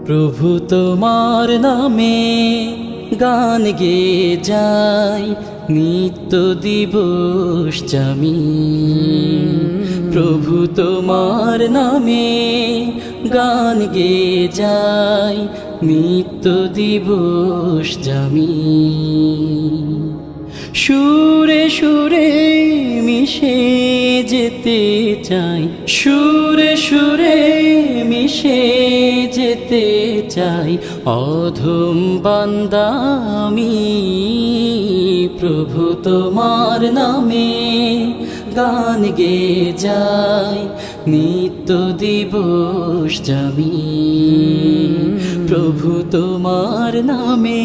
প্রভু তোমার নামে গান গেয়ে যাই নিত্য দিবস জামি। প্রভু তোমার নামে গান গেয়ে যাই নিত্য দিবস জামি। সুরে সুরে মিশে যেতে চাই, সুরে সুরে মিশে যেতে চাই অধম বান্দা আমি। প্রভু তোমার নামে গান গেয়ে যাই নিত্য দিবস জামি। প্রভু তোমার নামে